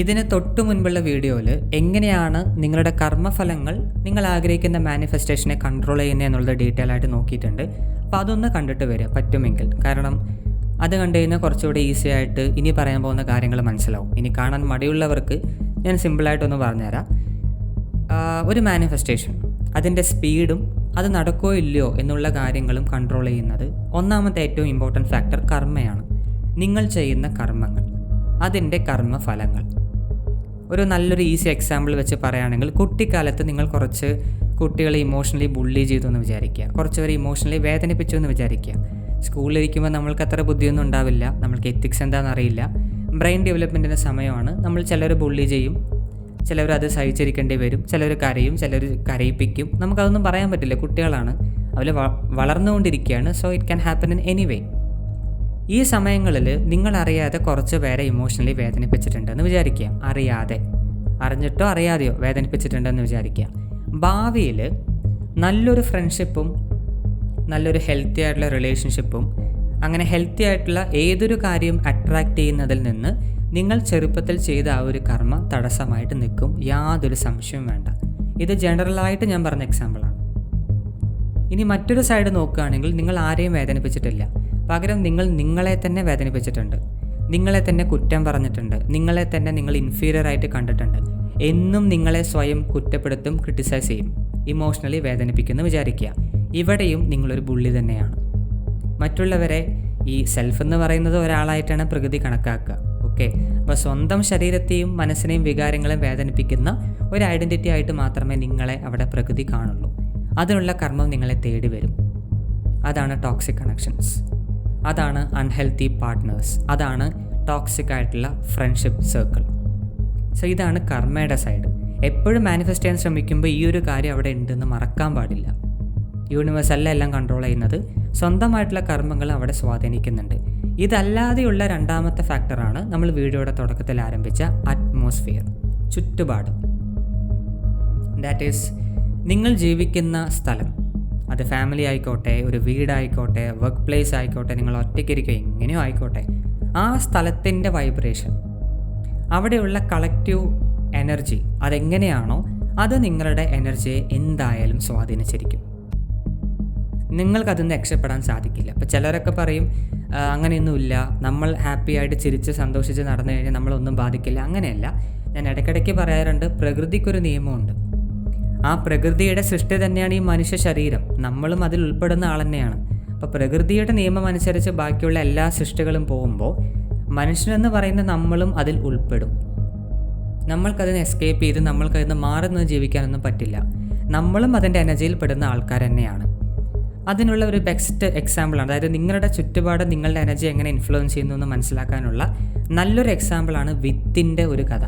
ഇതിന് തൊട്ടു മുൻപുള്ള വീഡിയോയിൽ എങ്ങനെയാണ് നിങ്ങളുടെ കർമ്മഫലങ്ങൾ നിങ്ങൾ ആഗ്രഹിക്കുന്ന മാനിഫെസ്റ്റേഷനെ കൺട്രോൾ ചെയ്യുന്നത് എന്നുള്ളത് ഡീറ്റെയിൽ ആയിട്ട് നോക്കിയിട്ടുണ്ട്. അപ്പോൾ അതൊന്ന് കണ്ടിട്ട് വരിക പറ്റുമെങ്കിൽ. കാരണം അത് കണ്ടു കഴിഞ്ഞാൽ കുറച്ചുകൂടി ഈസി ആയിട്ട് ഇനി പറയാൻ പോകുന്ന കാര്യങ്ങൾ മനസ്സിലാവും. ഇനി കാണാൻ മടിയുള്ളവർക്ക് ഞാൻ സിമ്പിളായിട്ടൊന്ന് പറഞ്ഞുതരാം. ഒരു മാനിഫെസ്റ്റേഷൻ അതിൻ്റെ സ്പീഡും അത് നടക്കുകയോ ഇല്ലയോ എന്നുള്ള കാര്യങ്ങളും കൺട്രോൾ ചെയ്യുന്നത് ഒന്നാമത്തെ ഏറ്റവും ഇമ്പോർട്ടൻറ്റ് ഫാക്ടർ കർമ്മയാണ്. നിങ്ങൾ ചെയ്യുന്ന കർമ്മങ്ങൾ, അതിൻ്റെ കർമ്മഫലങ്ങൾ. ഒരു നല്ലൊരു ഈസി എക്സാമ്പിൾ വെച്ച് പറയുകയാണെങ്കിൽ, കുട്ടിക്കാലത്ത് നിങ്ങൾ കുറച്ച് കുട്ടികളെ ഇമോഷണലി ബുള്ളി ചെയ്തു എന്ന് വിചാരിക്കുക, കുറച്ച് പേര് ഇമോഷണലി വേദനിപ്പിച്ചു എന്ന് വിചാരിക്കുക. സ്കൂളിലിരിക്കുമ്പോൾ നമ്മൾക്ക് അത്ര ബുദ്ധിയൊന്നും ഉണ്ടാവില്ല, നമ്മൾക്ക് എത്തിക്സ് എന്താണെന്ന് അറിയില്ല, ബ്രെയിൻ ഡെവലപ്മെൻറ്റിൻ്റെ സമയമാണ്. നമ്മൾ ചിലർ ബുള്ളി ചെയ്യും, ചിലവർ അത് സഹിച്ചിരിക്കേണ്ടി വരും, ചിലർ കരയും, ചിലർ കരയിപ്പിക്കും. നമുക്കതൊന്നും പറയാൻ പറ്റില്ല, കുട്ടികളാണ്, അവർ വളർന്നുകൊണ്ടിരിക്കുകയാണ്. So it can happen in any way. ഈ സമയങ്ങളിൽ നിങ്ങളറിയാതെ കുറച്ച് പേരെ ഇമോഷണലി വേദനിപ്പിച്ചിട്ടുണ്ടെന്ന് വിചാരിക്കുക. അറിഞ്ഞിട്ടോ അറിയാതെയോ വേദനിപ്പിച്ചിട്ടുണ്ടെന്ന് വിചാരിക്കുക. ഭാവിയിൽ നല്ലൊരു ഫ്രണ്ട്ഷിപ്പും നല്ലൊരു ഹെൽത്തി ആയിട്ടുള്ള റിലേഷൻഷിപ്പും അങ്ങനെ ഹെൽത്തി ആയിട്ടുള്ള ഏതൊരു കാര്യം അട്രാക്റ്റ് ചെയ്യുന്നതിൽ നിന്ന് നിങ്ങൾ ചെറുപ്പത്തിൽ ചെയ്ത ആ ഒരു കർമ്മ തടസ്സമായിട്ട് നിൽക്കും, യാതൊരു സംശയവും വേണ്ട. ഇത് ജനറലായിട്ട് ഞാൻ പറഞ്ഞ എക്സാമ്പിളാണ്. ഇനി മറ്റൊരു സൈഡ് നോക്കുകയാണെങ്കിൽ, നിങ്ങൾ ആരെയും വേദനിപ്പിച്ചിട്ടില്ല, പകരം നിങ്ങൾ നിങ്ങളെ തന്നെ വേദനിപ്പിച്ചിട്ടുണ്ട്, നിങ്ങളെ തന്നെ കുറ്റം പറഞ്ഞിട്ടുണ്ട്, നിങ്ങളെ തന്നെ നിങ്ങൾ ഇൻഫീരിയർ ആയിട്ട് കണ്ടിട്ടുണ്ട്. എന്നും നിങ്ങളെ സ്വയം കുറ്റപ്പെടുത്തും, ക്രിട്ടിസൈസ് ചെയ്യും, ഇമോഷണലി വേദനിപ്പിക്കുമെന്ന് വിചാരിക്കുക. ഇവിടെയും നിങ്ങളൊരു ബുള്ളി തന്നെയാണ്. മറ്റുള്ളവരെ ഈ സെൽഫ് എന്ന് പറയുന്നത് ഒരാളായിട്ടാണ് പ്രകൃതി കണക്കാക്കുക. ഓക്കെ, അപ്പോൾ സ്വന്തം ശരീരത്തെയും മനസ്സിനെയും വികാരങ്ങളെയും വേദനിപ്പിക്കുന്ന ഒരു ഐഡൻറ്റിറ്റി ആയിട്ട് മാത്രമേ നിങ്ങളെ അവിടെ പ്രകൃതി കാണുള്ളൂ. അതിനുള്ള കർമ്മം നിങ്ങളെ തേടി വരും. അതാണ് ടോക്സിക് കണക്ഷൻസ്, അതാണ് അൺഹെൽത്തി പാർട്ട്നേഴ്സ്, അതാണ് ടോക്സിക് ആയിട്ടുള്ള ഫ്രണ്ട്ഷിപ്പ് സർക്കിൾ. സോ ഇതാണ് കർമ്മയുടെ സൈഡ്. എപ്പോഴും മാനിഫെസ്റ്റ് ചെയ്യാൻ ശ്രമിക്കുമ്പോൾ ഈ ഒരു കാര്യം അവിടെ ഉണ്ടെന്ന് മറക്കാൻ പാടില്ല. യൂണിവേഴ്സ് അല്ല എല്ലാം കൺട്രോൾ ചെയ്യുന്നത്, സ്വന്തമായിട്ടുള്ള കർമ്മങ്ങൾ അവിടെ സ്വാധീനിക്കുന്നുണ്ട്. ഇതല്ലാതെയുള്ള രണ്ടാമത്തെ ഫാക്ടറാണ് നമ്മൾ വീഡിയോയുടെ തുടക്കത്തിൽ ആരംഭിച്ച അറ്റ്മോസ്ഫിയർ, ചുറ്റുപാട്. ദാറ്റ് ഈസ് നിങ്ങൾ ജീവിക്കുന്ന സ്ഥലം. അത് ഫാമിലി ആയിക്കോട്ടെ, ഒരു വീടായിക്കോട്ടെ, വർക്ക് പ്ലേസ് ആയിക്കോട്ടെ, നിങ്ങൾ ഒറ്റയ്ക്കിരിക്കുക എങ്ങനെയോ ആയിക്കോട്ടെ, ആ സ്ഥലത്തിൻ്റെ വൈബ്രേഷൻ, അവിടെയുള്ള കളക്റ്റീവ് എനർജി അതെങ്ങനെയാണോ അത് നിങ്ങളുടെ എനർജിയെ എന്തായാലും സ്വാധീനിച്ചിരിക്കും. നിങ്ങൾക്കതൊന്നും രക്ഷപ്പെടാൻ സാധിക്കില്ല. അപ്പോൾ ചിലരൊക്കെ പറയും അങ്ങനെയൊന്നുമില്ല, നമ്മൾ ഹാപ്പി ആയിട്ട് ചിരിച്ച് സന്തോഷിച്ച് നടന്നു കഴിഞ്ഞാൽ നമ്മളൊന്നും ബാധിക്കില്ല. അങ്ങനെയല്ല. ഞാൻ ഇടയ്ക്കിടയ്ക്ക് പറയാറുണ്ട്, പ്രകൃതിക്കൊരു നിയമമുണ്ട്. ആ പ്രകൃതിയുടെ സൃഷ്ടി തന്നെയാണ് ഈ മനുഷ്യ ശരീരം, നമ്മളും അതിൽ ഉൾപ്പെടുന്ന ആൾ തന്നെയാണ്. അപ്പോൾ പ്രകൃതിയുടെ നിയമം അനുസരിച്ച് ബാക്കിയുള്ള എല്ലാ സൃഷ്ടികളും പോകുമ്പോൾ മനുഷ്യനെന്ന് പറയുന്ന നമ്മളും അതിൽ ഉൾപ്പെടും. നമ്മൾക്കതിന് എസ്കേപ്പ് ചെയ്ത് നമ്മൾക്കതിന് മാറുന്നത് ജീവിക്കാനൊന്നും പറ്റില്ല. നമ്മളും അതിൻ്റെ എനർജിയിൽ പെടുന്ന ആൾക്കാർ തന്നെയാണ്. അതിനുള്ള ഒരു ബെസ്റ്റ് എക്സാമ്പിളാണ്, അതായത് നിങ്ങളുടെ ചുറ്റുപാട് നിങ്ങളുടെ എനർജി എങ്ങനെ ഇൻഫ്ലുവൻസ് ചെയ്യുന്നു എന്ന് മനസ്സിലാക്കാനുള്ള നല്ലൊരു എക്സാമ്പിളാണ് വിത്തിൻ്റെ ഒരു കഥ.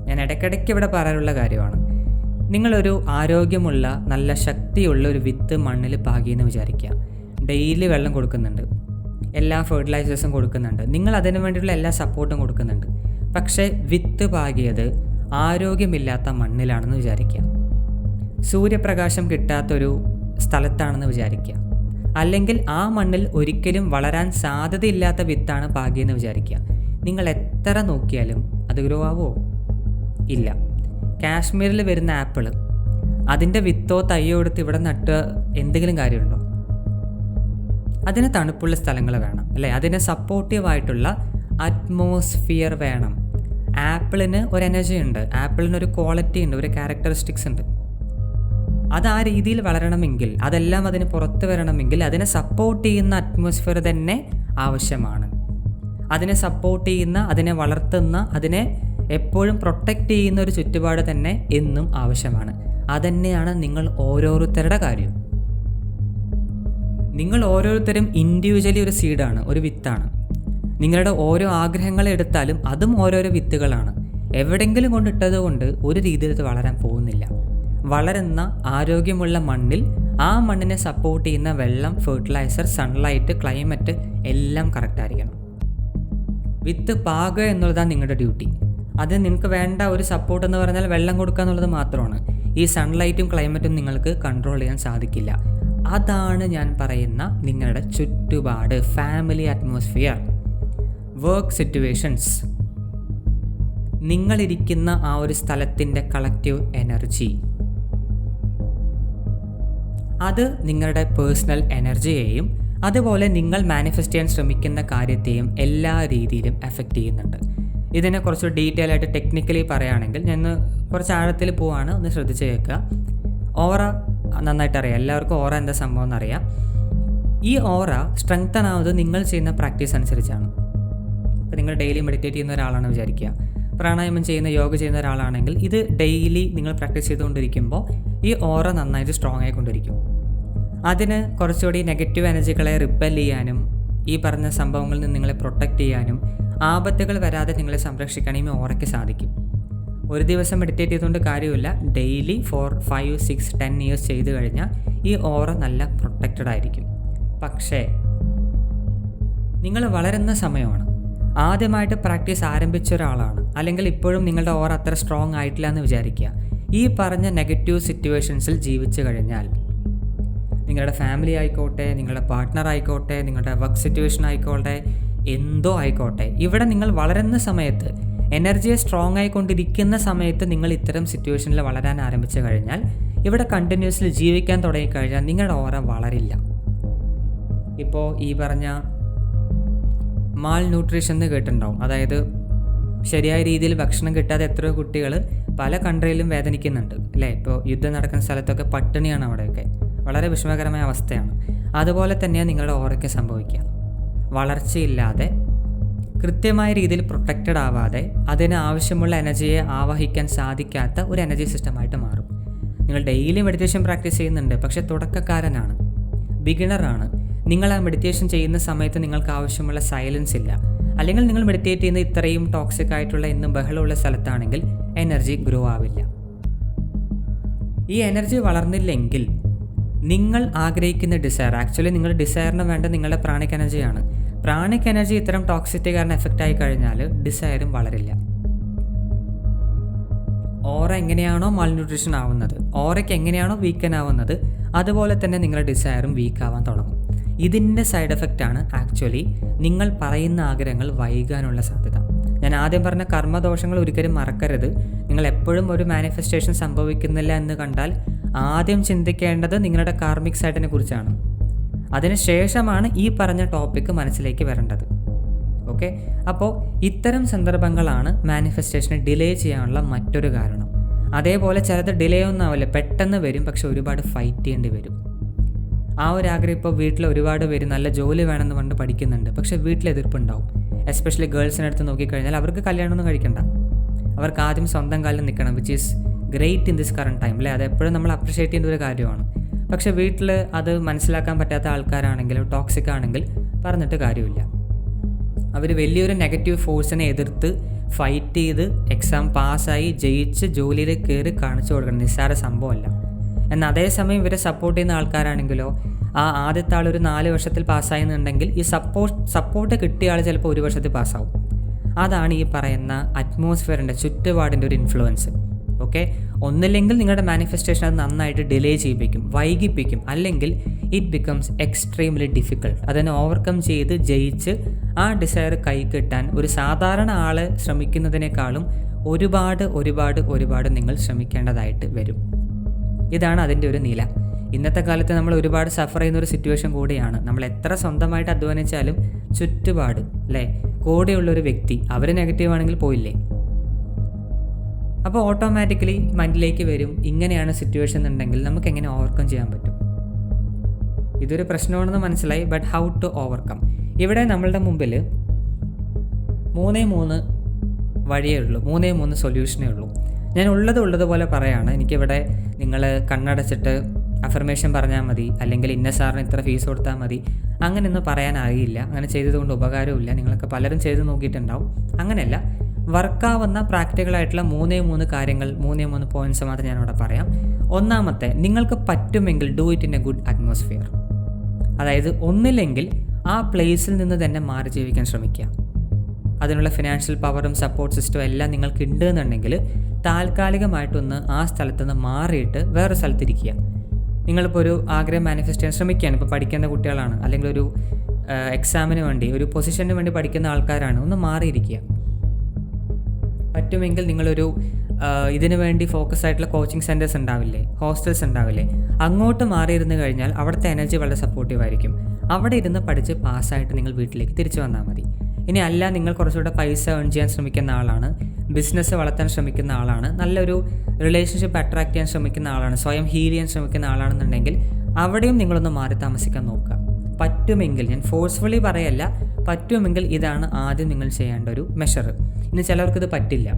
ഞാൻ ഇടയ്ക്കിടയ്ക്ക് ഇവിടെ പറയാനുള്ള കാര്യമാണ്. നിങ്ങളൊരു ആരോഗ്യമുള്ള നല്ല ശക്തിയുള്ള ഒരു വിത്ത് മണ്ണിൽ പാകിയെന്ന് വിചാരിക്കുക. ഡെയിലി വെള്ളം കൊടുക്കുന്നുണ്ട്, എല്ലാ ഫെർട്ടിലൈസേഴ്സും കൊടുക്കുന്നുണ്ട്, നിങ്ങൾ അതിനു വേണ്ടിയുള്ള എല്ലാ സപ്പോർട്ടും കൊടുക്കുന്നുണ്ട്. പക്ഷേ വിത്ത് പാകിയത് ആരോഗ്യമില്ലാത്ത മണ്ണിലാണെന്ന് വിചാരിക്കുക. സൂര്യപ്രകാശം കിട്ടാത്തൊരു സ്ഥലത്താണെന്ന് വിചാരിക്കുക. അല്ലെങ്കിൽ ആ മണ്ണിൽ ഒരിക്കലും വളരാൻ സാധ്യതയില്ലാത്ത വിത്താണ് പാകിയെന്ന് വിചാരിക്കുക. നിങ്ങൾ എത്ര നോക്കിയാലും അത് ഗ്രോ ആവോ? ഇല്ല. കാശ്മീരിൽ വരുന്ന ആപ്പിൾ, അതിൻ്റെ വിത്തോ തയ്യോ എടുത്ത് ഇവിടെ നട്ട് എന്തെങ്കിലും കാര്യമുണ്ടോ? അതിന് തണുപ്പുള്ള സ്ഥലങ്ങൾ വേണം, അല്ലേ? അതിന് സപ്പോർട്ടീവായിട്ടുള്ള അറ്റ്മോസ്ഫിയർ വേണം. ആപ്പിളിന് ഒരു എനർജി ഉണ്ട്, ആപ്പിളിനൊരു ക്വാളിറ്റി ഉണ്ട്, ഒരു ക്യാരക്ടറിസ്റ്റിക്സ് ഉണ്ട്. അത് ആ രീതിയിൽ വളരണമെങ്കിൽ, അതെല്ലാം അതിന് പുറത്ത് വരണമെങ്കിൽ അതിനെ സപ്പോർട്ട് ചെയ്യുന്ന അറ്റ്മോസ്ഫിയർ തന്നെ ആവശ്യമാണ്. അതിനെ സപ്പോർട്ട് ചെയ്യുന്ന, അതിനെ വളർത്തുന്ന, അതിനെ എപ്പോഴും പ്രൊട്ടക്റ്റ് ചെയ്യുന്ന ഒരു ചുറ്റുപാട് തന്നെ എന്നും ആവശ്യമാണ്. അതന്നെയാണ് നിങ്ങൾ ഓരോരുത്തരുടെ കാര്യം. നിങ്ങൾ ഓരോരുത്തരും ഇൻഡിവിജ്വലി ഒരു സീഡാണ്, ഒരു വിത്താണ്. നിങ്ങളുടെ ഓരോ ആഗ്രഹങ്ങൾ എടുത്താലും അതും ഓരോരോ വിത്തുകളാണ്. എവിടെയെങ്കിലും കൊണ്ടിട്ടത് കൊണ്ട് ഒരു രീതിയിൽ ഇത് വളരാൻ പോകുന്നില്ല. വളരുന്ന ആരോഗ്യമുള്ള മണ്ണിൽ ആ മണ്ണിനെ സപ്പോർട്ട് ചെയ്യുന്ന വെള്ളം, ഫെർട്ടിലൈസർ, സൺലൈറ്റ്, ക്ലൈമറ്റ് എല്ലാം കറക്റ്റായിരിക്കണം. വിത്ത് പാകുക എന്നുള്ളതാണ് നിങ്ങളുടെ ഡ്യൂട്ടി. അത് നിങ്ങൾക്ക് വേണ്ട ഒരു സപ്പോർട്ട് എന്ന് പറഞ്ഞാൽ വെള്ളം കൊടുക്കുക എന്നുള്ളത് മാത്രമാണ്. ഈ സൺലൈറ്റും ക്ലൈമറ്റും നിങ്ങൾക്ക് കൺട്രോൾ ചെയ്യാൻ സാധിക്കില്ല. അതാണ് ഞാൻ പറയുന്ന നിങ്ങളുടെ ചുറ്റുപാട്, ഫാമിലി അറ്റ്മോസ്ഫിയർ, വർക്ക് സിറ്റുവേഷൻസ്. നിങ്ങളിരിക്കുന്ന ആ ഒരു സ്ഥലത്തിൻ്റെ കളക്റ്റീവ് എനർജി, അത് നിങ്ങളുടെ പേഴ്സണൽ എനർജിയെയും അതുപോലെ നിങ്ങൾ മാനിഫെസ്റ്റ് ചെയ്യാൻ ശ്രമിക്കുന്ന കാര്യത്തെയും എല്ലാ രീതിയിലും എഫക്റ്റ് ചെയ്യുന്നുണ്ട്. ഇതിനെ കുറച്ച് ഡീറ്റെയിൽ ആയിട്ട് ടെക്നിക്കലി പറയുകയാണെങ്കിൽ ഞാൻ കുറച്ച് ആഴത്തിൽ പോവാണ്, ഒന്ന് ശ്രദ്ധിച്ച് കേൾക്കുക. ഓറ നന്നായിട്ട് അറിയാം, എല്ലാവർക്കും ഓറ എന്താ സംഭവം എന്നറിയാം. ഈ ഓറ സ്ട്രെങ്തൻ ആവുന്നത് നിങ്ങൾ ചെയ്യുന്ന പ്രാക്ടീസ് അനുസരിച്ചാണ്. ഇപ്പോൾ നിങ്ങൾ ഡെയിലി മെഡിറ്റേറ്റ് ചെയ്യുന്ന ഒരാളാണ് വിചാരിക്കുക, പ്രാണായാമം ചെയ്യുന്ന യോഗ ചെയ്യുന്ന ഒരാളാണെങ്കിൽ ഇത് ഡെയിലി നിങ്ങൾ പ്രാക്ടീസ് ചെയ്തുകൊണ്ടിരിക്കുമ്പോൾ ഈ ഓറ നന്നായിട്ട് സ്ട്രോങ് ആയിക്കൊണ്ടിരിക്കും. അതിന് കുറച്ചുകൂടി നെഗറ്റീവ് എനർജികളെ റിപ്പൽ ചെയ്യാനും ഈ പറഞ്ഞ സംഭവങ്ങളിൽ നിന്ന് നിങ്ങളെ പ്രൊട്ടക്റ്റ് ചെയ്യാനും ആപത്തുകൾ വരാതെ നിങ്ങളെ സംരക്ഷിക്കാനും ഈ ഓറയ്ക്ക് സാധിക്കും. ഒരു ദിവസം മെഡിറ്റേറ്റ് ചെയ്തുകൊണ്ട് കാര്യമില്ല, ഡെയിലി ഫോർ 5, 6, 10 ഇയേഴ്സ് ചെയ്ത് കഴിഞ്ഞാൽ ഈ ഓറ നല്ല പ്രൊട്ടക്റ്റഡ് ആയിരിക്കും. പക്ഷേ നിങ്ങൾ വളരുന്ന സമയമാണ്, ആദ്യമായിട്ട് പ്രാക്ടീസ് ആരംഭിച്ച ഒരാളാണ്, അല്ലെങ്കിൽ ഇപ്പോഴും നിങ്ങളുടെ ഓറ അത്ര സ്ട്രോങ് ആയിട്ടില്ല എന്ന് വിചാരിക്കുക. ഈ പറഞ്ഞ നെഗറ്റീവ് സിറ്റുവേഷൻസിൽ ജീവിച്ചു കഴിഞ്ഞാൽ നിങ്ങളുടെ ഫാമിലി ആയിക്കോട്ടെ, നിങ്ങളുടെ പാർട്ട്ണർ ആയിക്കോട്ടെ, നിങ്ങളുടെ വർക്ക് സിറ്റുവേഷൻ ആയിക്കോട്ടെ, എന്തോ ആയിക്കോട്ടെ, ഇവിടെ നിങ്ങൾ വളരുന്ന സമയത്ത്, എനർജിയെ സ്ട്രോങ് ആയിക്കൊണ്ടിരിക്കുന്ന സമയത്ത് നിങ്ങൾ ഇത്തരം സിറ്റുവേഷനിൽ വളരാൻ ആരംഭിച്ചു കഴിഞ്ഞാൽ, ഇവിടെ കണ്ടിന്യൂസ്ലി ജീവിക്കാൻ തുടങ്ങിക്കഴിഞ്ഞാൽ നിങ്ങളുടെ ഓറ വളരില്ല. ഇപ്പോൾ ഈ പറഞ്ഞ മാൾ ന്യൂട്രീഷൻ എന്ന് കേട്ടിട്ടുണ്ടാവും. അതായത് ശരിയായ രീതിയിൽ ഭക്ഷണം കിട്ടാതെ എത്രയോ കുട്ടികൾ പല കൺട്രിയിലും വേദനിക്കുന്നുണ്ട് അല്ലേ. ഇപ്പോൾ യുദ്ധം നടക്കുന്ന സ്ഥലത്തൊക്കെ പട്ടിണിയാണ് അവിടെയൊക്കെ, വളരെ വിഷമകരമായ അവസ്ഥയാണ്. അതുപോലെ തന്നെയാണ് നിങ്ങളുടെ ഓറയ്ക്ക് സംഭവിക്കുക. വളർച്ചയില്ലാതെ കൃത്യമായ രീതിയിൽ പ്രൊട്ടക്റ്റഡ് ആവാതെ അതിന് ആവശ്യമുള്ള എനർജിയെ ആവഹിക്കാൻ സാധിക്കാത്ത ഒരു എനർജി സിസ്റ്റമായിട്ട് മാറും. നിങ്ങൾ ഡെയിലി മെഡിറ്റേഷൻ പ്രാക്ടീസ് ചെയ്യുന്നുണ്ട്, പക്ഷേ തുടക്കക്കാരനാണ്, ബിഗിനറാണ്. നിങ്ങൾ ആ മെഡിറ്റേഷൻ ചെയ്യുന്ന സമയത്ത് നിങ്ങൾക്ക് ആവശ്യമുള്ള സൈലൻസ് ഇല്ല, അല്ലെങ്കിൽ നിങ്ങൾ മെഡിറ്റേറ്റ് ചെയ്യുന്ന ഇത്രയും ടോക്സിക് ആയിട്ടുള്ള എന്നും ബഹളമുള്ള സ്ഥലത്താണെങ്കിൽ എനർജി ഗ്രോ ആവില്ല. ഈ എനർജി വളർന്നില്ലെങ്കിൽ നിങ്ങൾ ആഗ്രഹിക്കുന്ന ഡിസയർ, ആക്ച്വലി നിങ്ങൾ ഡിസയറിന് വേണ്ട നിങ്ങളുടെ പ്രാണിക് എനർജിയാണ്. പ്രാണിക് എനർജി ഇത്തരം ടോക്സിറ്റി കാരണം എഫക്റ്റ് ആയി കഴിഞ്ഞാൽ ഡിസയറും വളരില്ല. ഓറ എങ്ങനെയാണോ മാൽന്യൂട്രീഷൻ ആവുന്നത്, ഓറയ്ക്ക് എങ്ങനെയാണോ വീക്കൻ ആവുന്നത്, അതുപോലെ തന്നെ നിങ്ങളുടെ ഡിസയറും വീക്കാവാൻ തുടങ്ങും. ഇതിൻ്റെ സൈഡ് എഫക്റ്റാണ് ആക്ച്വലി നിങ്ങൾ പറയുന്ന ആഗ്രഹങ്ങൾ വൈകാനുള്ള സാധ്യത. ഞാൻ ആദ്യം പറഞ്ഞ കർമ്മദോഷങ്ങൾ ഒരിക്കലും മറക്കരുത്. നിങ്ങൾ എപ്പോഴും ഒരു മാനിഫെസ്റ്റേഷൻ സംഭവിക്കുന്നില്ല എന്ന് കണ്ടാൽ ആദ്യം ചിന്തിക്കേണ്ടത് നിങ്ങളുടെ കാർമിക് സൈഡിനെ കുറിച്ചാണ്. അതിനുശേഷമാണ് ഈ പറഞ്ഞ ടോപ്പിക്ക് മനസ്സിലേക്ക് വരേണ്ടത്. ഓക്കെ, അപ്പോൾ ഇത്തരം സന്ദർഭങ്ങളാണ് മാനിഫെസ്റ്റേഷനെ ഡിലേ ചെയ്യാനുള്ള മറ്റൊരു കാരണം. അതേപോലെ ചിലത് ഡിലേ ഒന്നും ആവില്ല, പെട്ടെന്ന് വരും, പക്ഷെ ഒരുപാട് ഫൈറ്റ് ചെയ്യേണ്ടി വരും. ആ ഒരു ആഗ്രഹം ഇപ്പോൾ വീട്ടിൽ ഒരുപാട് പേര് നല്ല ജോലി വേണമെന്ന് പറഞ്ഞ് പഠിക്കുന്നുണ്ട്, പക്ഷേ വീട്ടിൽ എതിർപ്പുണ്ടാവും. എസ്പെഷ്യലി ഗേൾസിനടുത്ത് നോക്കിക്കഴിഞ്ഞാൽ അവർക്ക് കല്യാണമൊന്നും കഴിക്കണ്ട, അവർക്ക് ആദ്യം സ്വന്തം കാലിൽ നിൽക്കണം, which is great in this current time അല്ലേ. അതെപ്പോഴും നമ്മൾ അപ്രിഷ്യേറ്റ് ചെയ്യേണ്ട ഒരു കാര്യമാണ്. പക്ഷേ വീട്ടിൽ അത് മനസ്സിലാക്കാൻ പറ്റാത്ത ആൾക്കാരാണെങ്കിൽ, ടോക്സിക് ആണെങ്കിൽ പറഞ്ഞിട്ട് കാര്യമില്ല. അവർ വലിയൊരു നെഗറ്റീവ് ഫോഴ്സിനെ എതിർത്ത് ഫൈറ്റ് ചെയ്ത് എക്സാം പാസ്സായി ജയിച്ച് ജോലിയിൽ കയറി കാണിച്ചു കൊടുക്കണം, നിസ്സാര സംഭവമല്ല. എന്നാൽ അതേസമയം ഇവരെ സപ്പോർട്ട് ചെയ്യുന്ന ആൾക്കാരാണെങ്കിലോ, ആ ആദ്യത്തെ ആൾ ഒരു 4 വർഷത്തിൽ പാസ്സായെന്നുണ്ടെങ്കിൽ ഈ സപ്പോർട്ട് കിട്ടിയ ആൾ ചിലപ്പോൾ 1 വർഷത്തിൽ പാസ്സാവും. അതാണ് ഈ പറയുന്ന അറ്റ്മോസ്ഫിയറിൻ്റെ ചുറ്റുപാടിൻ്റെ ഒരു ഇൻഫ്ലുവൻസ്. ഓക്കെ, ഒന്നില്ലെങ്കിൽ നിങ്ങളുടെ മാനിഫെസ്റ്റേഷൻ അത് നന്നായിട്ട് ഡിലേ ചെയ്യിപ്പിക്കും, വൈകിപ്പിക്കും, അല്ലെങ്കിൽ ഇറ്റ് ബിക്കംസ് എക്സ്ട്രീംലി ഡിഫിക്കൾട്ട്. അതിനെ ഓവർകം ചെയ്ത് ജയിച്ച് ആ ഡിസയർ കൈ കിട്ടാൻ ഒരു സാധാരണ ആൾ ശ്രമിക്കുന്നതിനേക്കാളും ഒരുപാട് നിങ്ങൾ ശ്രമിക്കേണ്ടതായിട്ട് വരും. ഇതാണ് അതിൻ്റെ ഒരു നില. ഇന്നത്തെ കാലത്ത് നമ്മൾ ഒരുപാട് സഫർ ചെയ്യുന്ന ഒരു സിറ്റുവേഷൻ കൂടിയാണ്. നമ്മൾ എത്ര സ്വന്തമായിട്ട് അധ്വാനിച്ചാലും ചുറ്റുപാട് അല്ലേ, കൂടെയുള്ളൊരു വ്യക്തി അവർ നെഗറ്റീവ് ആണെങ്കിൽ പോയില്ലേ. അപ്പോൾ ഓട്ടോമാറ്റിക്കലി മൈൻഡിലേക്ക് വരും, ഇങ്ങനെയാണ് സിറ്റുവേഷൻ എന്നുണ്ടെങ്കിൽ നമുക്ക് എങ്ങനെ ഓവർകം ചെയ്യാൻ പറ്റും. ഇതൊരു പ്രശ്നമാണെന്ന് മനസ്സിലായി, ബട്ട് ഹൗ ടു ഓവർകം. ഇവിടെ നമ്മളുടെ മുമ്പിൽ 3 വഴിയേ ഉള്ളൂ, 3 സൊല്യൂഷനേ ഉള്ളൂ. ഞാൻ ഉള്ളതുപോലെ പറയാണ്. എനിക്കിവിടെ നിങ്ങൾ കണ്ണടച്ചിട്ട് അഫർമേഷൻ പറഞ്ഞാൽ മതി, അല്ലെങ്കിൽ ഇന്ന സാറിന് ഇത്ര ഫീസ് കൊടുത്താൽ മതി, അങ്ങനെയൊന്നും പറയാൻ അറിയില്ല. അങ്ങനെ ചെയ്തതുകൊണ്ട് ഉപകാരമില്ല. നിങ്ങളൊക്കെ പലരും ചെയ്ത് നോക്കിയിട്ടുണ്ടാവും. അങ്ങനെയല്ല, വർക്കാവുന്ന പ്രാക്ടിക്കലായിട്ടുള്ള 3 കാര്യങ്ങൾ, 3 പോയിൻറ്റ്സ് മാത്രം ഞാനിവിടെ പറയാം. ഒന്നാമത്തെ, നിങ്ങൾക്ക് പറ്റുമെങ്കിൽ do it in A good atmosphere. അതായത് ഒന്നില്ലെങ്കിൽ ആ പ്ലേസിൽ നിന്ന് തന്നെ മാറി ജീവിക്കാൻ ശ്രമിക്കുക. അതിനുള്ള ഫിനാൻഷ്യൽ പവറും സപ്പോർട്ട് സിസ്റ്റവും എല്ലാം നിങ്ങൾക്ക് ഉണ്ട് എന്നുണ്ടെങ്കിൽ താൽക്കാലികമായിട്ടൊന്ന് ആ സ്ഥലത്ത് നിന്ന് മാറിയിട്ട് വേറെ സ്ഥലത്തിരിക്കുക. നിങ്ങളിപ്പോൾ ഒരു ആഗ്രഹം മാനിഫെസ്റ്റ് ചെയ്യാൻ ശ്രമിക്കുകയാണ്, ഇപ്പോൾ പഠിക്കുന്ന കുട്ടികളാണ്, അല്ലെങ്കിൽ ഒരു എക്സാമിന് വേണ്ടി, ഒരു പൊസിഷന് വേണ്ടി പഠിക്കുന്ന ആൾക്കാരാണ്, ഒന്ന് മാറിയിരിക്കുക. പറ്റുമെങ്കിൽ നിങ്ങളൊരു ഇതിനു വേണ്ടി ഫോക്കസ് ആയിട്ടുള്ള കോച്ചിങ് സെൻറ്റേഴ്സ് ഉണ്ടാവില്ലേ, ഹോസ്റ്റൽസ് ഉണ്ടാവില്ലേ, അങ്ങോട്ട് മാറിയിരുന്ന് കഴിഞ്ഞാൽ അവിടുത്തെ എനർജി വളരെ സപ്പോർട്ടീവ് ആയിരിക്കും. അവിടെ ഇരുന്ന് പഠിച്ച് പാസ്സായിട്ട് നിങ്ങൾ വീട്ടിലേക്ക് തിരിച്ചു വന്നാൽ മതി. ഇനി അല്ല, നിങ്ങൾ കുറച്ചുകൂടെ പൈസ ഏൺ ചെയ്യാൻ ശ്രമിക്കുന്ന ആളാണ്, ബിസിനസ് വളർത്താൻ ശ്രമിക്കുന്ന ആളാണ്, നല്ലൊരു റിലേഷൻഷിപ്പ് അട്രാക്ട് ചെയ്യാൻ ശ്രമിക്കുന്ന ആളാണ്, സ്വയം ഹീൽ ചെയ്യാൻ ശ്രമിക്കുന്ന ആളാണെന്നുണ്ടെങ്കിൽ അവിടെയും നിങ്ങളൊന്ന് മാറി താമസിക്കാൻ നോക്കുക. പറ്റുമെങ്കിൽ, ഞാൻ ഫോഴ്സ്ഫുള്ളി പറയല്ല, പറ്റുമെങ്കിൽ ഇതാണ് ആദ്യം നിങ്ങൾ ചെയ്യേണ്ട ഒരു മെഷർ. ഇനി ചിലർക്കിത് പറ്റില്ല,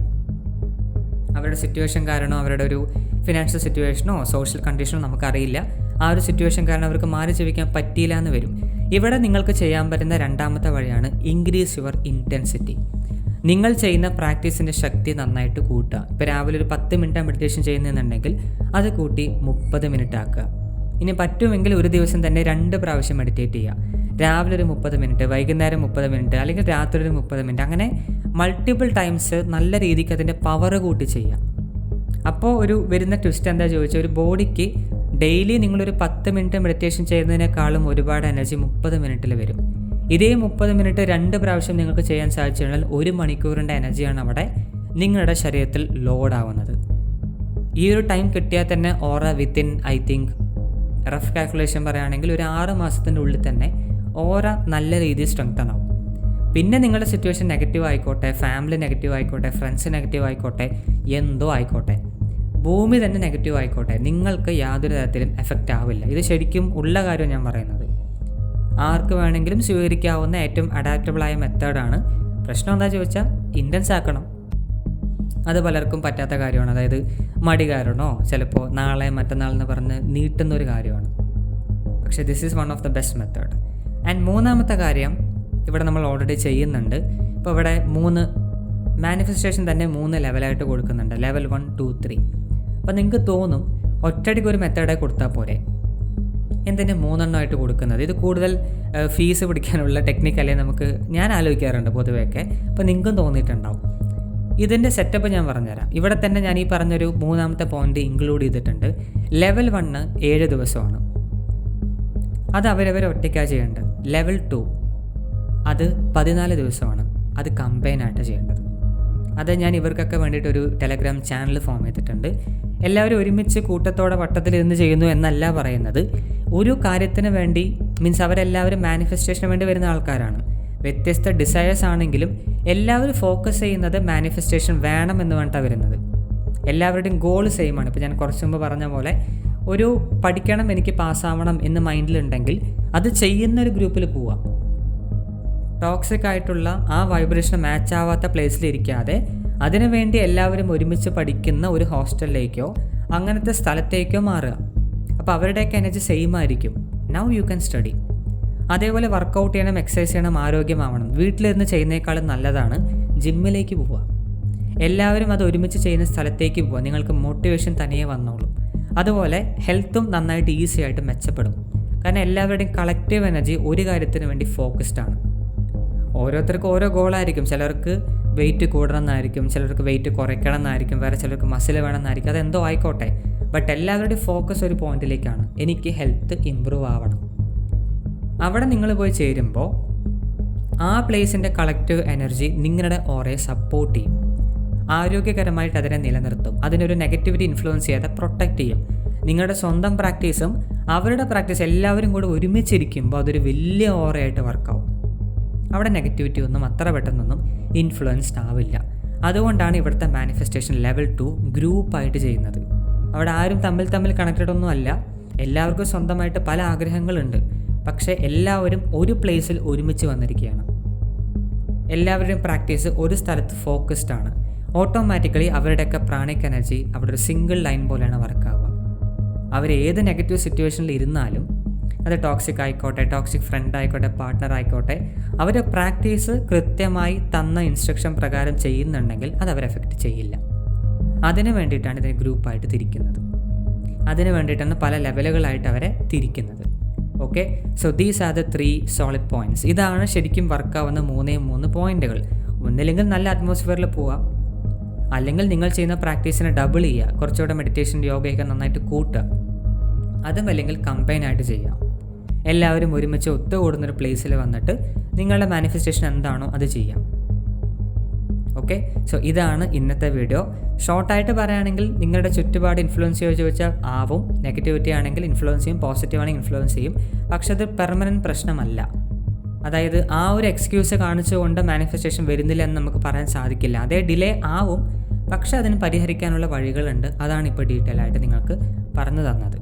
അവരുടെ സിറ്റുവേഷൻ കാരണമോ അവരുടെ ഒരു ഫിനാൻഷ്യൽ സിറ്റുവേഷനോ സോഷ്യൽ കണ്ടീഷനോ നമുക്കറിയില്ല, ആ ഒരു സിറ്റുവേഷൻ കാരണം അവർക്ക് മാറി ജീവിക്കാൻ പറ്റിയില്ല എന്ന് വരും. ഇവിടെ നിങ്ങൾക്ക് ചെയ്യാൻ പറ്റുന്ന രണ്ടാമത്തെ വഴിയാണ് ഇൻക്രീസ് യുവർ ഇൻറ്റൻസിറ്റി. നിങ്ങൾ ചെയ്യുന്ന പ്രാക്ടീസിൻ്റെ ശക്തി നന്നായിട്ട് കൂട്ടുക. ഇപ്പോൾ രാവിലെ ഒരു 10 മിനിറ്റ് മെഡിറ്റേഷൻ ചെയ്യുന്നുണ്ടെങ്കിൽ അത് കൂട്ടി 30 മിനിറ്റ് ആക്കുക. ഇനി പറ്റുമെങ്കിൽ ഒരു ദിവസം തന്നെ 2 പ്രാവശ്യം മെഡിറ്റേറ്റ് ചെയ്യുക. രാവിലെ ഒരു 30 മിനിറ്റ്, വൈകുന്നേരം 30 മിനിറ്റ്, അല്ലെങ്കിൽ രാത്രി ഒരു 30 മിനിറ്റ്, അങ്ങനെ മൾട്ടിപ്പിൾ ടൈംസ് നല്ല രീതിക്ക് അതിൻ്റെ പവർ കൂട്ടി ചെയ്യാം. അപ്പോൾ ഒരു വരുന്ന ട്വിസ്റ്റ് എന്താ ചോദിച്ചാൽ, ഒരു ബോഡിക്ക് ഡെയിലി നിങ്ങളൊരു 10 മിനിറ്റ് മെഡിറ്റേഷൻ ചെയ്യുന്നതിനേക്കാളും ഒരുപാട് എനർജി 30 മിനിറ്റിൽ വരും. ഇതേ 30 മിനിറ്റ് 2 പ്രാവശ്യം നിങ്ങൾക്ക് ചെയ്യാൻ സാധിച്ചു കഴിഞ്ഞാൽ 1 മണിക്കൂറിൻ്റെ എനർജിയാണ് അവിടെ നിങ്ങളുടെ ശരീരത്തിൽ ലോഡാവുന്നത്. ഈ ഒരു ടൈം കിട്ടിയാൽ തന്നെ or within, I think rough calculation പറയുകയാണെങ്കിൽ ഒരു 6 മാസത്തിൻ്റെ ഉള്ളിൽ തന്നെ ഓറ നല്ല രീതിയിൽ സ്ട്രെങ്തൻ ആവും. പിന്നെ നിങ്ങളുടെ സിറ്റുവേഷൻ നെഗറ്റീവ് ആയിക്കോട്ടെ, ഫാമിലി നെഗറ്റീവ് ആയിക്കോട്ടെ, ഫ്രണ്ട്സ് നെഗറ്റീവ് ആയിക്കോട്ടെ, എന്തോ ആയിക്കോട്ടെ, ഭൂമി തന്നെ നെഗറ്റീവ് ആയിക്കോട്ടെ, നിങ്ങൾക്ക് യാതൊരു തരത്തിലും എഫക്റ്റ് ആവില്ല. ഇത് ശരിക്കും ഉള്ള കാര്യം ഞാൻ പറയുന്നത്. ആർക്ക് വേണമെങ്കിലും സ്വീകരിക്കാവുന്ന ഏറ്റവും അഡാപ്റ്റബിളായ മെത്തേഡാണ്. പ്രശ്നം എന്താ ചോദിച്ചാൽ ഇൻറ്റൻസ് ആക്കണം. അത് പലർക്കും പറ്റാത്ത കാര്യമാണ്. അതായത് മടി കാരണോ ചിലപ്പോൾ നാളെ മറ്റന്നാൾ എന്ന് പറഞ്ഞ് നീട്ടുന്നൊരു കാര്യമാണ്. പക്ഷേ this is one of the best method. And മൂന്നാമത്തെ കാര്യം ഇവിടെ നമ്മൾ ഓൾറെഡി ചെയ്യുന്നുണ്ട്. ഇപ്പോൾ ഇവിടെ 3 മാനിഫെസ്റ്റേഷൻ തന്നെ 3 ലെവലായിട്ട് കൊടുക്കുന്നുണ്ട്. ലെവൽ 1, 2, 3. അപ്പോൾ നിങ്ങൾക്ക് തോന്നും ഒറ്റയടിക്ക് ഒരു മെത്തേഡായി കൊടുത്താൽ പോരെ, എന്തിന് 3 എണ്ണമായിട്ട് കൊടുക്കുന്നത്, ഇത് കൂടുതൽ ഫീസ് പിടിക്കാനുള്ള ടെക്നിക്കല്ലേ ഞാൻ ആലോചിക്കാറുണ്ട് പൊതുവെയൊക്കെ. അപ്പോൾ നിങ്ങൾക്കും തോന്നിയിട്ടുണ്ടാവും. ഇതിൻ്റെ സെറ്റപ്പ് ഞാൻ പറഞ്ഞുതരാം. ഇവിടെ തന്നെ ഞാൻ ഈ പറഞ്ഞൊരു 3ാമത്തെ പോയിന്റ് ഇൻക്ലൂഡ് ചെയ്തിട്ടുണ്ട്. ലെവൽ 1 7 ദിവസമാണ്, അത് അവരവർ ഒറ്റയ്ക്കാണ് ചെയ്യേണ്ടത്. ലെവൽ 2 അത് 14 ദിവസമാണ്, അത് കമ്പൈനായിട്ട് ചെയ്യേണ്ടത്. അത് ഞാൻ ഇവർക്കൊക്കെ വേണ്ടിയിട്ടൊരു ടെലഗ്രാം ചാനൽ ഫോം ചെയ്തിട്ടുണ്ട്. എല്ലാവരും ഒരുമിച്ച് കൂട്ടത്തോടെ വട്ടത്തിലിരുന്ന് ചെയ്യുന്നു എന്നല്ല പറയുന്നത്. ഒരു കാര്യത്തിന് വേണ്ടി, മീൻസ് അവരെല്ലാവരും മാനിഫെസ്റ്റേഷന് വേണ്ടി വരുന്ന ആൾക്കാരാണ്. വ്യത്യസ്ത ഡിസയേഴ്സ് ആണെങ്കിലും എല്ലാവരും ഫോക്കസ് ചെയ്യുന്നത് മാനിഫെസ്റ്റേഷൻ വേണമെന്ന് വേണ്ടിയിട്ടാണ് വരുന്നത്. എല്ലാവരുടെയും ഗോൾ സെയിം ആണ്. ഇപ്പോൾ ഞാൻ കുറച്ച് മുമ്പ് പറഞ്ഞ പോലെ ഒരു പഠിക്കണം, എനിക്ക് പാസ്സാവണം എന്ന് മൈൻഡിലുണ്ടെങ്കിൽ അത് ചെയ്യുന്നൊരു ഗ്രൂപ്പിൽ പോവാം. ടോക്സിക് ആയിട്ടുള്ള ആ വൈബ്രേഷൻ മാച്ച് ആവാത്ത പ്ലേസിലിരിക്കാതെ അതിനുവേണ്ടി എല്ലാവരും ഒരുമിച്ച് പഠിക്കുന്ന ഒരു ഹോസ്റ്റലിലേക്കോ അങ്ങനത്തെ സ്ഥലത്തേക്കോ മാറുക. അപ്പോൾ അവരുടെയൊക്കെ എനർജി സെയിം ആയിരിക്കും. Now you can study. അതേപോലെ വർക്കൗട്ട് ചെയ്യണം, എക്സസൈസ് ചെയ്യണം, ആരോഗ്യമാവണം. വീട്ടിലിരുന്ന് ചെയ്യുന്നേക്കാളും നല്ലതാണ് ജിമ്മിലേക്ക് പോവുക. എല്ലാവരും അത് ഒരുമിച്ച് ചെയ്യുന്ന സ്ഥലത്തേക്ക് പോവുക. നിങ്ങൾക്ക് മോട്ടിവേഷൻ തനിയെ വന്നോളും. അതുപോലെ ഹെൽത്തും നന്നായിട്ട് ഈസി ആയിട്ട് മെച്ചപ്പെടും. കാരണം എല്ലാവരുടെയും കളക്റ്റീവ് എനർജി ഒരു കാര്യത്തിന് വേണ്ടി ഫോക്കസ്ഡ് ആണ്. ഓരോരുത്തർക്കും ഓരോ ഗോളായിരിക്കും. ചിലർക്ക് വെയിറ്റ് കൂടണം എന്നായിരിക്കും, ചിലർക്ക് വെയിറ്റ് കുറയ്ക്കണം എന്നായിരിക്കും, വേറെ ചിലർക്ക് മസിൽ വേണം എന്നായിരിക്കും. അതെന്തോ ആയിക്കോട്ടെ, ബട്ട് എല്ലാവരുടെയും ഫോക്കസ് ഒരു പോയിന്റിലേക്കാണ്. എനിക്ക് ഹെൽത്ത് ഇമ്പ്രൂവ് ആവണം. അവിടെ നിങ്ങൾ പോയി ചേരുമ്പോൾ ആ പ്ലേസിൻ്റെ കളക്റ്റീവ് എനർജി നിങ്ങളുടെ ഓറയെ സപ്പോർട്ട് ചെയ്യും, ആരോഗ്യകരമായിട്ട് അതിനെ നിലനിർത്തും, അതിനൊരു നെഗറ്റിവിറ്റി ഇൻഫ്ലുവൻസ് ചെയ്യാതെ പ്രൊട്ടക്റ്റ് ചെയ്യും. നിങ്ങളുടെ സ്വന്തം പ്രാക്ടീസും അവരുടെ പ്രാക്ടീസ് എല്ലാവരും കൂടെ ഒരുമിച്ചിരിക്കുമ്പോൾ അതൊരു വലിയ ഓറയായിട്ട് വർക്കാവും. അവിടെ നെഗറ്റിവിറ്റി ഒന്നും അത്ര പെട്ടെന്നൊന്നും ഇൻഫ്ലുവൻസ്ഡ് ആവില്ല. അതുകൊണ്ടാണ് ഇവിടുത്തെ മാനിഫെസ്റ്റേഷൻ ലെവൽ 2 ഗ്രൂപ്പായിട്ട് ചെയ്യുന്നത്. അവിടെ ആരും തമ്മിൽ കണക്റ്റഡ് ഒന്നും അല്ല. എല്ലാവർക്കും സ്വന്തമായിട്ട് പല ആഗ്രഹങ്ങളുണ്ട്. പക്ഷേ എല്ലാവരും ഒരു പ്ലേസിൽ ഒരുമിച്ച് വന്നിരിക്കുകയാണ്. എല്ലാവരുടെയും പ്രാക്ടീസ് ഒരു സ്ഥലത്ത് ഫോക്കസ്ഡ് ആണ്. ഓട്ടോമാറ്റിക്കലി അവരുടെയൊക്കെ പ്രാണിക് എനർജി അവിടെ ഒരു സിംഗിൾ ലൈൻ പോലെയാണ് വർക്കാവുക. അവർ ഏത് നെഗറ്റീവ് സിറ്റുവേഷനിൽ ഇരുന്നാലും, അത് ടോക്സിക് ആയിക്കോട്ടെ, ടോക്സിക് ഫ്രണ്ട് ആയിക്കോട്ടെ, പാർട്ട്ണർ ആയിക്കോട്ടെ, അവർ പ്രാക്ടീസ് കൃത്യമായി തന്ന ഇൻസ്ട്രക്ഷൻ പ്രകാരം ചെയ്യുന്നുണ്ടെങ്കിൽ അത് അവർ എഫക്റ്റ് ചെയ്യില്ല. അതിന് വേണ്ടിയിട്ടാണ് ഇതിനെ ഗ്രൂപ്പായിട്ട് തിരിക്കുന്നത്. അതിന് വേണ്ടിയിട്ടാണ് പല ലെവലുകളായിട്ട് അവരെ തിരിക്കുന്നത്. Okay, so these are the 3 solid points. ഇതാണ് ശരിക്കും വർക്കാവുന്ന 3 പോയിന്റുകൾ. ഒന്നില്ലെങ്കിൽ നല്ല അറ്റ്മോസ്ഫിയറിൽ പോവാം, അല്ലെങ്കിൽ നിങ്ങൾ ചെയ്യുന്ന പ്രാക്ടീസിനെ ഡബിൾ ചെയ്യുക, കുറച്ചുകൂടെ മെഡിറ്റേഷൻ യോഗയൊക്കെ നന്നായിട്ട് കൂട്ടുക. അതും അല്ലെങ്കിൽ കമ്പൈനായിട്ട് ചെയ്യാം. എല്ലാവരും ഒരുമിച്ച് ഒത്തുകൂടുന്നൊരു പ്ലേസിൽ വന്നിട്ട് നിങ്ങളുടെ മാനിഫെസ്റ്റേഷൻ എന്താണോ അത് ചെയ്യാം. ഓക്കെ, സോ ഇതാണ് ഇന്നത്തെ വീഡിയോ. ഷോർട്ടായിട്ട് പറയുകയാണെങ്കിൽ നിങ്ങളുടെ ചുറ്റുപാട് ഇൻഫ്ലുവൻസ് ചെയ്യുമോ ചോദിച്ചാൽ ആവും. നെഗറ്റിവിറ്റി ആണെങ്കിൽ ഇൻഫ്ലുവൻസ് ചെയ്യും, പോസിറ്റീവ് ആണെങ്കിൽ ഇൻഫ്ലുവൻസ് ചെയ്യും. പക്ഷെ അത് പെർമനൻറ്റ് പ്രശ്നമല്ല. അതായത് ആ ഒരു എക്സ്ക്യൂസ് കാണിച്ചുകൊണ്ട് മാനിഫെസ്റ്റേഷൻ വരുന്നില്ല എന്ന് നമുക്ക് പറയാൻ സാധിക്കില്ല. അതേ ഡിലേ ആവും, പക്ഷെ അതിന് പരിഹരിക്കാനുള്ള വഴികളുണ്ട്. അതാണ് ഇപ്പോൾ ഡീറ്റെയിൽ ആയിട്ട് നിങ്ങൾക്ക് പറഞ്ഞു തന്നത്.